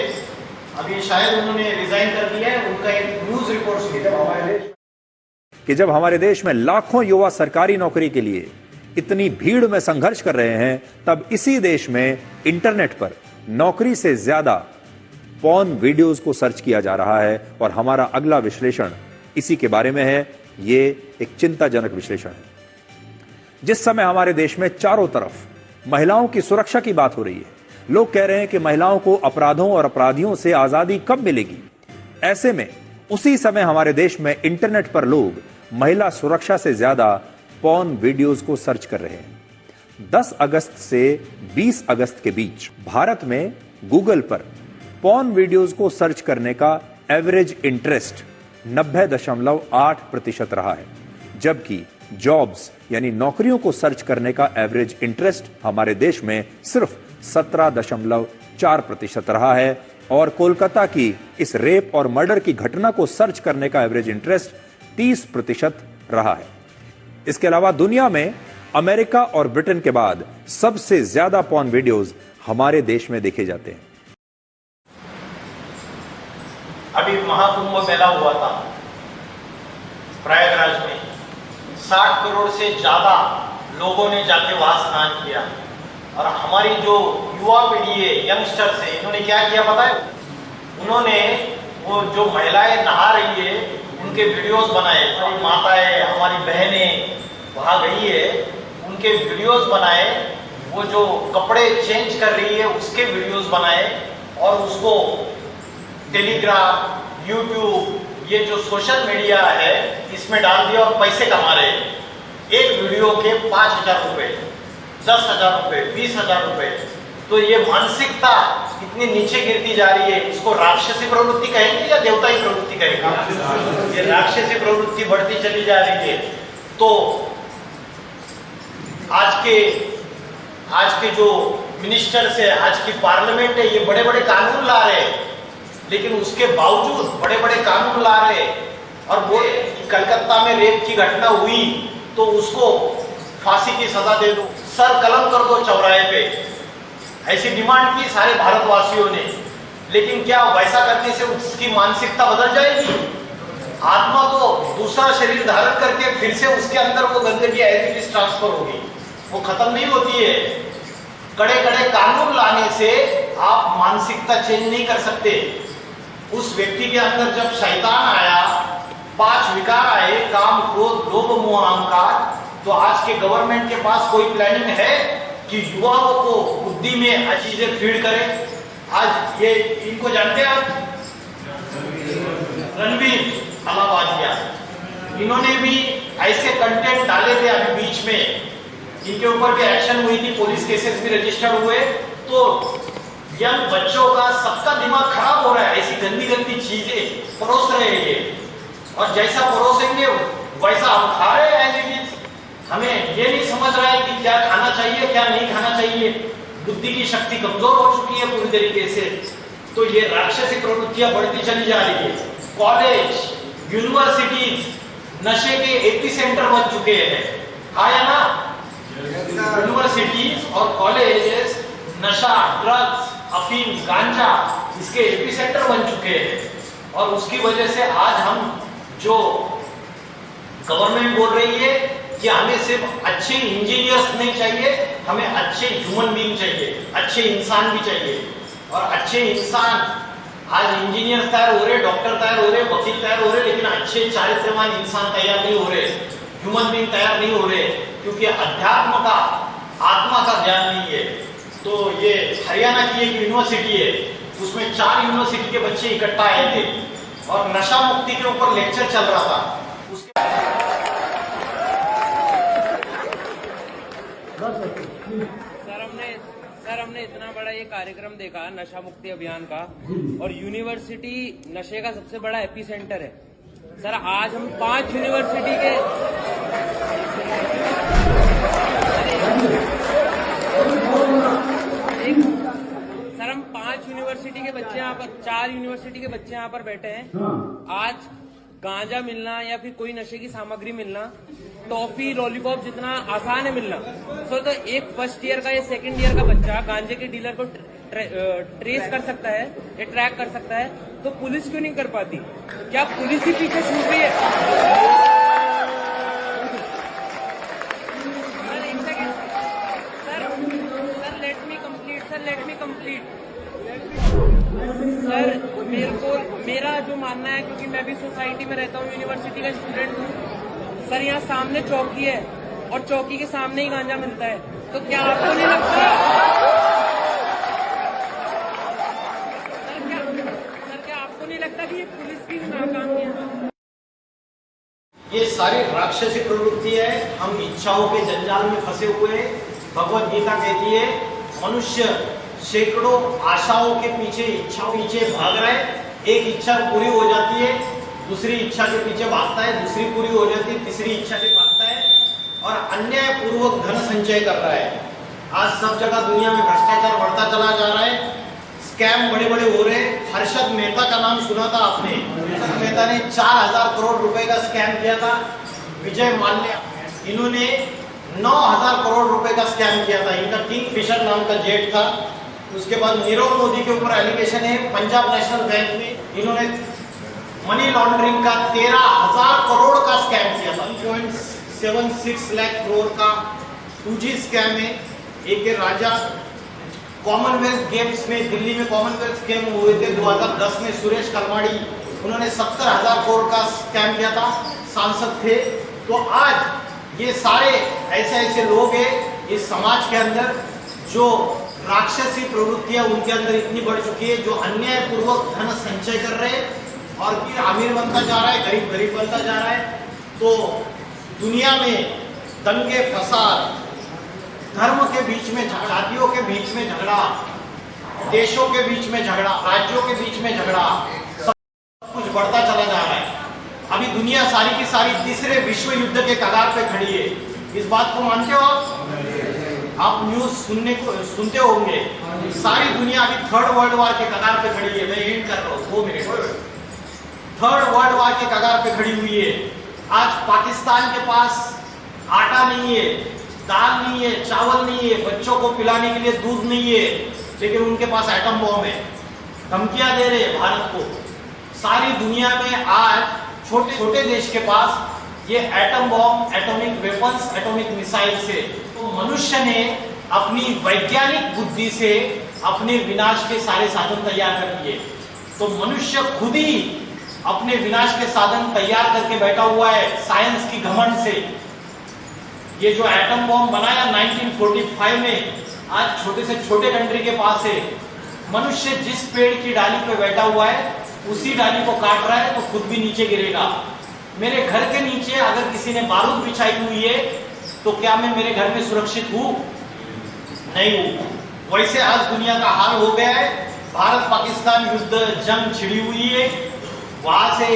अभी शायद उन्होंने रिजाइन कर दिया है। उनका एक न्यूज रिपोर्ट कि जब हमारे देश में लाखों युवा सरकारी नौकरी के लिए इतनी भीड़ में संघर्ष कर रहे हैं, तब इसी देश में इंटरनेट पर नौकरी से ज्यादा पॉर्न वीडियोस को सर्च किया जा रहा है। और हमारा अगला विश्लेषण इसी के बारे में है। ये एक चिंताजनक विश्लेषण है। जिस समय हमारे देश में चारों तरफ महिलाओं की सुरक्षा की बात हो रही है, लोग कह रहे हैं कि महिलाओं को अपराधों और अपराधियों से आजादी कब मिलेगी, ऐसे में उसी समय हमारे देश में इंटरनेट पर लोग महिला सुरक्षा से ज्यादा पॉर्न वीडियोस को सर्च कर रहे हैं। 10 अगस्त से 20 अगस्त के बीच भारत में गूगल पर पॉर्न वीडियोस को सर्च करने का एवरेज इंटरेस्ट 90.8% रहा है, जबकि जॉब्स यानी नौकरियों को सर्च करने का एवरेज इंटरेस्ट हमारे देश में सिर्फ 17.4% रहा है। और कोलकाता की इस रेप और मर्डर की घटना को सर्च करने का एवरेज इंटरेस्ट 30% रहा है। इसके अलावा दुनिया में अमेरिका और ब्रिटेन के बाद सबसे ज्यादा पॉर्न वीडियोस हमारे देश में देखे जाते हैं। अभी महाकुंभ मेला हुआ था प्रयागराज में, 60 करोड़ से ज्यादा लोगों ने जाके वहां स्नान किया। और हमारी जो युवा पीढ़ी है, यंगस्टर्स है, इन्होंने क्या किया पता है? उन्होंने वो जो महिलाएं नहा रही है उनके वीडियोस बनाए। हमारी माताएं, हमारी बहनें वहां गई है, उनके वीडियोस बनाए। वो जो कपड़े चेंज कर रही है उसके वीडियोस बनाए, और उसको टेलीग्राम, यूट्यूब, ये जो सोशल मीडिया है इसमें डाल दिया और पैसे कमा रहे हैं। एक वीडियो के 5,000 रुपए, 10,000 रुपए, 20,000 रुपए। तो ये मानसिकता इतनी नीचे गिरती जा रही है, इसको राक्षसी प्रवृत्ति कहेंगे या देवताई प्रवृत्ति कहेंगे? ये राक्षसी प्रवृत्ति बढ़ती चली जा रही है। तो आज के जो मिनिस्टर्स है, आज की पार्लियामेंट है, ये बड़े बड़े कानून ला रहे हैं, लेकिन उसके बावजूद बड़े बड़े कानून ला रहे हैं और वो कलकत्ता में रेप की घटना हुई तो उसको फांसी की सजा दे दो, सर कलम कर दो चौराहे पे, ऐसी डिमांड की सारे भारतवासियों ने। लेकिन क्या वैसा करने से उसकी मानसिकता बदल जाएगी? आत्मा तो दूसरा शरीर धारण करके फिर से उसके अंदर वो गंदगी एज इट इज ट्रांसफर होगी, वो खत्म नहीं होती है। कड़े कड़े कानून लाने से आप मानसिकता चेंज नहीं कर सकते। उस व्यक्ति के अंदर जब शैतान आया, 5 विकार आए, काम, क्रोध, लोभ, मोह, अहंकार, तो आज के गवर्नमेंट के पास कोई प्लानिंग है कि युवाओं को बुद्धि में चीजें फीड करें? आज ये इनको जानते हैं आप? रणवीर अलाहाबादिया, इन्होंने भी ऐसे कंटेंट डाले थे अभी बीच में, इनके ऊपर भी एक्शन हुई थी, पुलिस केसेस भी रजिस्टर्ड हुए। तो यंग बच्चों का सबका दिमाग खराब हो रहा है, ऐसी गंदी गंदी चीजें परोस रहे हैं ये, और जैसा परोसेंगे वैसा हम खा रहे हैं एज इट इज। हमें ये नहीं समझ रहा है कि क्या खाना चाहिए क्या नहीं खाना चाहिए। बुद्धि की शक्ति कमजोर हो चुकी है पूरी तरीके से। तो ये राक्षसी प्रवृत्तियां बढ़ती चली जा रही है। कॉलेज, यूनिवर्सिटीज नशे के एपी सेंटर बन चुके हैं, हाँ या ना? यूनिवर्सिटीज और कॉलेजेस नशा, ड्रग्स, अफीम, गांजा, इसके एपी सेंटर बन चुके हैं। और उसकी वजह से आज हम जो गवर्नमेंट बोल रही है कि हमें सिर्फ अच्छे इंजीनियर्स नहीं चाहिए, हमें अच्छे ह्यूमन बीइंग चाहिए, अच्छे इंसान भी चाहिए। और अच्छे इंसान, आज इंजीनियर तैयार हो रहे, डॉक्टर तैयार हो रहे, वकील तैयार हो रहे, लेकिन अच्छे चारित्र्यवान इंसान तैयार नहीं हो रहे, ह्यूमन बीइंग तैयार नहीं हो रहे, क्योंकि अध्यात्म का, आत्मा का ज्ञान नहीं है। तो ये हरियाणा की एक यूनिवर्सिटी है, उसमें 4 यूनिवर्सिटी के बच्चे इकट्ठा आए थे और नशा मुक्ति के ऊपर लेक्चर चल रहा था। सर हमने इतना बड़ा ये कार्यक्रम देखा नशा मुक्ति अभियान का, और यूनिवर्सिटी नशे का सबसे बड़ा एपी सेंटर है। सर आज हम 5 यूनिवर्सिटी के सर हम 5 यूनिवर्सिटी के बच्चे यहाँ पर, 4 यूनिवर्सिटी के बच्चे यहाँ पर बैठे हैं। आज गांजा मिलना या फिर कोई नशे की सामग्री मिलना, टॉफी, लॉलीपॉप जितना आसान है मिलना, तो एक फर्स्ट ईयर का या सेकंड ईयर का बच्चा गांजे के डीलर को ट्रेस कर सकता है या ट्रैक कर सकता है, तो पुलिस क्यों नहीं कर पाती? क्या पुलिस ही पीछे छूट रही है? Sir let me complete. Sir मेरा जो मानना है, क्योंकि मैं भी सोसाइटी में रहता हूँ, यूनिवर्सिटी का स्टूडेंट हूँ सर, यहाँ सामने चौकी है और चौकी के सामने ही गांजा मिलता है, तो क्या आपको नहीं लगता सर क्या आपको नहीं लगता कि ये पुलिस की नाकामी है? ये सारी राक्षसी प्रवृत्ति है, हम इच्छाओं के जंजाल में फंसे हुए हैं। भगवत गीता कहती है मनुष्य सैकड़ों आशाओं के पीछे, इच्छाओं पीछे भाग रहा है। एक इच्छा पूरी हो जाती है, दूसरी इच्छा के पीछे भागता है, दूसरी पूरी हो जाती है, तीसरी इच्छा से भागता है और अन्याय पूर्वक धन संचय कर रहा है। आज सब जगह दुनिया में भ्रष्टाचार बढ़ता चला जा रहा है, स्कैम बड़े बड़े हो रहे हैं। हर्षद मेहता का नाम सुना था आपने? हर्षद मेहता ने 4000 करोड़ रुपए का स्कैम किया था। विजय माल्या, इन्होंने 9000 करोड़ रुपए का स्कैम किया था। इनका किंगफिशर नाम का जेट था। उसके बाद नीरव मोदी के ऊपर एलिगेशन है, पंजाब नेशनल बैंक में इन्होंने मनी लॉन्ड्रिंग का 13,000 करोड़ का स्कैम किया था। 1.76 लाख करोड़ का 2G स्कैम है। एक राजा, कॉमनवेल्थ गेम्स में, दिल्ली में कॉमनवेल्थ गेम हुए थे 2010 में, सुरेश कलमाड़ी, उन्होंने 70,000 करोड़ का स्कैम किया था, सांसद थे। तो आज ये सारे ऐसे ऐसे लोग हैं इस समाज के अंदर, जो राक्षसी प्रवृत्तियां उनके अंदर इतनी बढ़ चुकी है, जो अन्याय पूर्वक धन संचय कर रहे हैं और फिर अमीर बनता जा रहा है, गरीब गरीब बनता जा रहा है। तो दुनिया में दंगे फसाद, धर्म के बीच में झगड़ा, जातियों के बीच में झगड़ा, देशों के बीच में झगड़ा, राज्यों के बीच में झगड़ा, सब कुछ बढ़ता चला जा रहा है। अभी दुनिया सारी की सारी तीसरे विश्व युद्ध के कगार पे खड़ी है। इस बात को मानते हो आप? आप न्यूज सुनते होंगे, सारी दुनिया अभी थर्ड वर्ल्ड वॉर के कगार पे खड़ी है। मैं एंड कर रहा हूँ, 2 मिनट। थर्ड वर्ल्ड वॉर के कगार पे खड़ी हुई है। आज पाकिस्तान के पास आटा नहीं है, दाल नहीं है, चावल नहीं है, बच्चों को पिलाने के लिए दूध नहीं है, लेकिन उनके पास एटम बॉम्ब है। धमकियां दे रहे हैं भारत को। सारी दुनिया में आज छोटे छोटे देश के पास ये atom bomb, atomic weapons, atomic missile से, तो मनुष्य ने अपनी वैज्ञानिक बुद्धि से अपने विनाश के सारे साधन तैयार कर दिए। तो मनुष्य खुद ही अपने विनाश के साधन तैयार करके बैठा हुआ है साइंस की घमंड से। ये जो एटम बॉम्ब बनाया 1945 में, आज छोटे से छोटे कंट्री के पास है। मनुष्य जिस पेड़ की डाली पे बैठा हुआ है उसी डाली को काट रहा है, तो खुद भी नीचे गिरेगा। मेरे घर के नीचे अगर किसी ने बारूद बिछाई हुई है तो क्या मैं मेरे घर में सुरक्षित हूं? नहीं हूं। वैसे आज दुनिया का हाल हो गया है। भारत पाकिस्तान युद्ध जंग छिड़ी हुई है। वहां से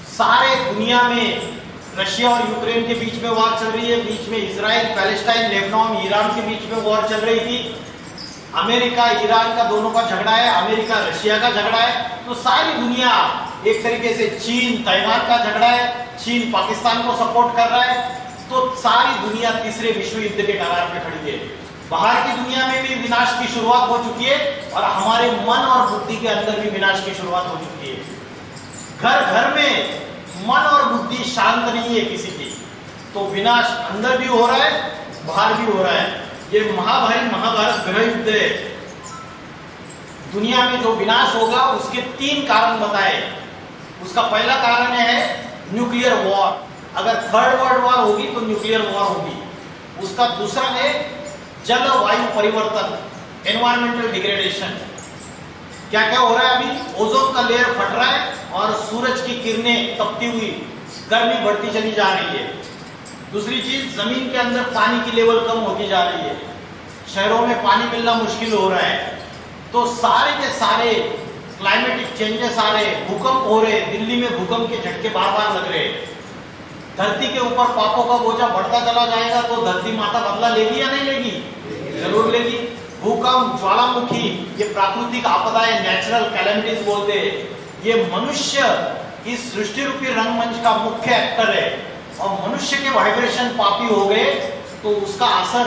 सारे दुनिया में रशिया और यूक्रेन के बीच में वॉर चल रही है, बीच में इजराइल, पैलेस्टाइन, लेबनान, ईरान के बीच में वॉर चल रही थी। अमेरिका ईरान का दोनों का झगड़ा है, अमेरिका रशिया का झगड़ा है। तो सारी दुनिया एक तरीके से, चीन ताइवान का झगड़ा है, चीन पाकिस्तान को सपोर्ट कर रहा है। तो सारी दुनिया तीसरे विश्व युद्ध के कगार पे खड़ी है। बाहर की दुनिया में भी विनाश की शुरुआत हो चुकी है और हमारे मन और बुद्धि के अंदर भी विनाश की शुरुआत हो चुकी है। घर घर में मन और बुद्धि शांत नहीं है किसी की, तो विनाश अंदर भी हो रहा है, बाहर भी हो रहा है। ये महाभारी महाभारत गृह युद्ध है। दुनिया में जो विनाश होगा उसके 3 कारण बताए। उसका पहला कारण है न्यूक्लियर वॉर। अगर थर्ड वर्ल्ड वॉर होगी तो न्यूक्लियर वॉर होगी। उसका दूसरा है जलवायु परिवर्तन, एनवायरमेंटल डिग्रेडेशन। क्या क्या हो रहा है अभी? ओजोन का लेयर फट रहा है और सूरज की किरणें तपती हुई गर्मी बढ़ती चली जा रही है। दूसरी चीज, जमीन के अंदर पानी की लेवल कम होती जा रही है। शहरों में पानी मिलना मुश्किल हो रहा है। तो सारे के सारे क्लाइमेटिक चेंजेस आ रहे, भूकंप हो रहे। दिल्ली में भूकंप के झटके बार बार लग रहे। धरती के ऊपर पापों का बोझा बढ़ता चला जाएगा तो धरती माता बदला लेगी या नहीं लेगी? जरूर लेगी। भूकंप, ज्वालामुखी, ये प्राकृतिक आपदाएं, नेचुरल कैलेमिटीज बोलते हैं। ये मनुष्य इस सृष्टि रूपी रंगमंच का मुख्य एक्टर है और मनुष्य के वाइब्रेशन पापी हो गए तो उसका असर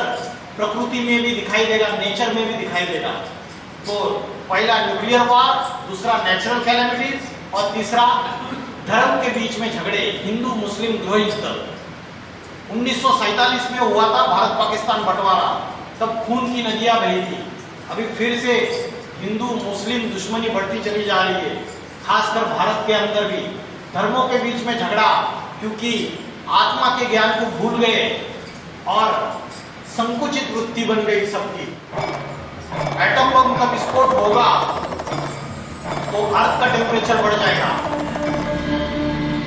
प्रकृति में भी दिखाई देगा, नेचर में भी दिखाई देगा। तो पहला न्यूक्लियर वॉर, दूसरा नेचुरल कैलेमिटीज और तीसरा धर्म के बीच में झगड़े, हिंदू मुस्लिम गृह युद्ध। 1947 में हुआ था भारत पाकिस्तान बंटवारा, तब खून की नदियां बही थी। अभी फिर से हिंदू मुस्लिम दुश्मनी बढ़ती चली जा रही है, खासकर भारत के अंदर भी धर्मों के बीच में झगड़ा, क्योंकि आत्मा के ज्ञान को भूल गए और संकुचित वृत्ति बन गई सबकी। एटम बम का विस्फोट होगा तो अर्थ का टेम्परेचर बढ़ जाएगा।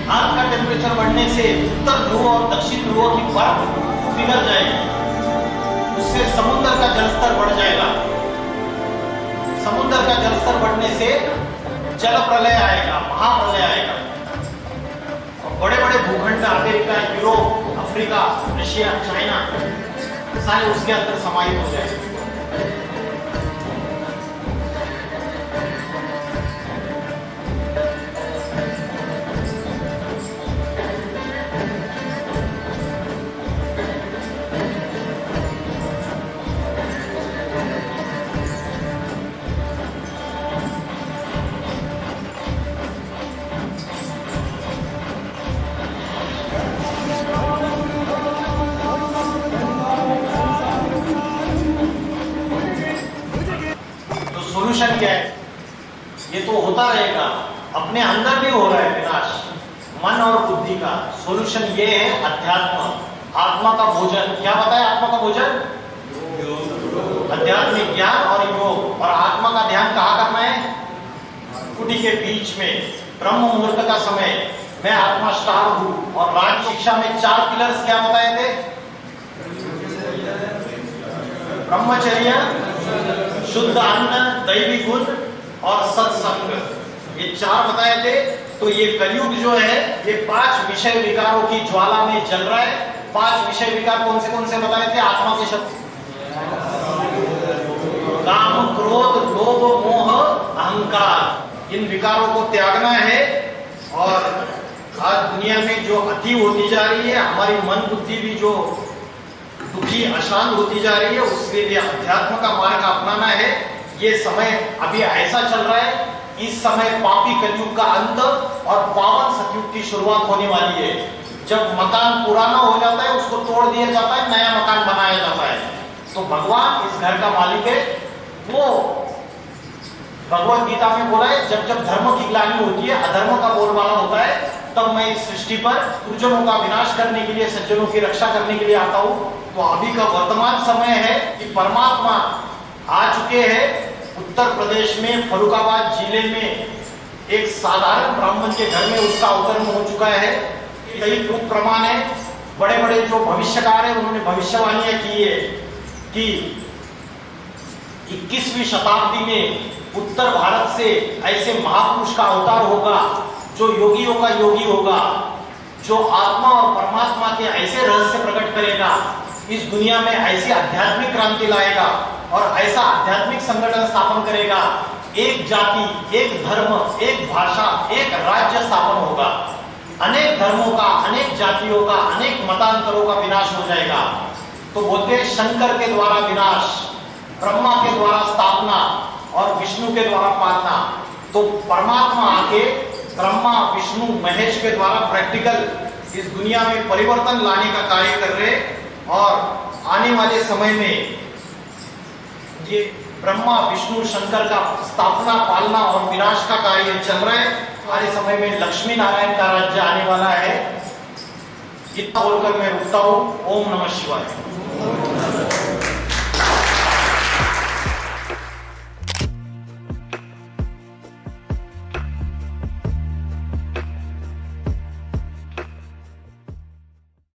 अर्थ का टेम्परेचर बढ़ने से उत्तर ध्रुव और दक्षिण ध्रुव की बर्फ पिघल जाएगी, उससे समुद्र का जलस्तर बढ़ जाएगा। समुद्र का जलस्तर बढ़ने से जल प्रलय आएगा, महाप्रलय आएगा। और बड़े बड़े भूखंड, America, Europe, Africa, Russia, China, सारे उसके अंदर समाहित हो जाएंगे। सोल्यूशन क्या है? ये तो होता रहेगा, अपने अंदर भी हो रहा है विनाश, मन और बुद्धि का। सोल्यूशन ये है अध्यात्म, आत्मा का भोजन। क्या बताया आत्मा का भोजन? आध्यात्मिक ज्ञान और योग। और आत्मा का ध्यान कहाँ करना है? कुटी के बीच में, ब्रह्म मुहूर्त का समय। मैं आत्मा स्टार हूं। और राज शिक्षा में 4 पिलर्स क्या बताए थे? ब्रह्मचर्य, शुद्ध अन्न, दैवी गुण और सत्संग, ये 4 बताए थे। तो ये कलयुग जो है ये 5 विषय विकारों की ज्वाला में जल रहा है। 5 विषय विकार कौन से बताए थे? आत्मा के शब्द काम, क्रोध, लोभ, मोह, अहंकार, इन विकारों को त्यागना है। और आज दुनिया में जो अति होती जा रही है, हमारी मन बुद्धि भी जो दुखी अशांत होती जा रही है, उसके लिए अध्यात्म का मार्ग अपनाना है। ये समय अभी ऐसा चल रहा है, इस समय पापी कलयुग का अंत और पावन सतयुग की शुरुआत होने वाली है। जब मकान पुराना हो जाता है उसको तोड़ दिया जाता है, नया मकान बनाया जाता है। तो भगवान इस घर का मालिक है। वो भगवत गीता में बोला है, जब जब धर्म की ग्लानि होती है, अधर्म का बोलबाला होता है, तब मैं इस सृष्टि पर दुर्जनों का विनाश करने के लिए, सज्जनों की रक्षा करने के लिए आता हूं। तो अभी का वर्तमान समय है कि परमात्मा आ चुके हैं। उत्तर प्रदेश में फरुखाबाद जिले में एक साधारण ब्राह्मण के घर में उसका अवतरण हो चुका है। कई प्रूफ प्रमाण है, बड़े बड़े जो भविष्यकार है उन्होंने भविष्यवाणियां की है कि 21वीं शताब्दी में उत्तर भारत से ऐसे महापुरुष का अवतार होगा जो योगियों का योगी होगा, जो आत्मा और परमात्मा के ऐसे रहस्य प्रकट करेगा, इस दुनिया में ऐसी आध्यात्मिक क्रांति लाएगा और ऐसा आध्यात्मिक संगठन स्थापन करेगा। एक जाति, एक धर्म, एक भाषा, एक राज्य स्थापन होगा। अनेक धर्मों का, अनेक जातियों का, अनेक मतांतरों का विनाश हो जाएगा। तो बोलते हैं शंकर के द्वारा विनाश, ब्रह्मा के द्वारा स्थापना और विष्णु के द्वारा पालना। तो परमात्मा आके ब्रह्मा, विष्णु, महेश के द्वारा प्रैक्टिकल इस दुनिया में परिवर्तन लाने का कार्य कर रहे। और आने वाले समय में ये ब्रह्मा, विष्णु, शंकर का स्थापना, पालना और विनाश का कार्य चल रहा है। आने समय में लक्ष्मी नारायण का राज्य आने वाला है। इतना बोलकर मैं रुकता हूं। ओम नमः शिवाय।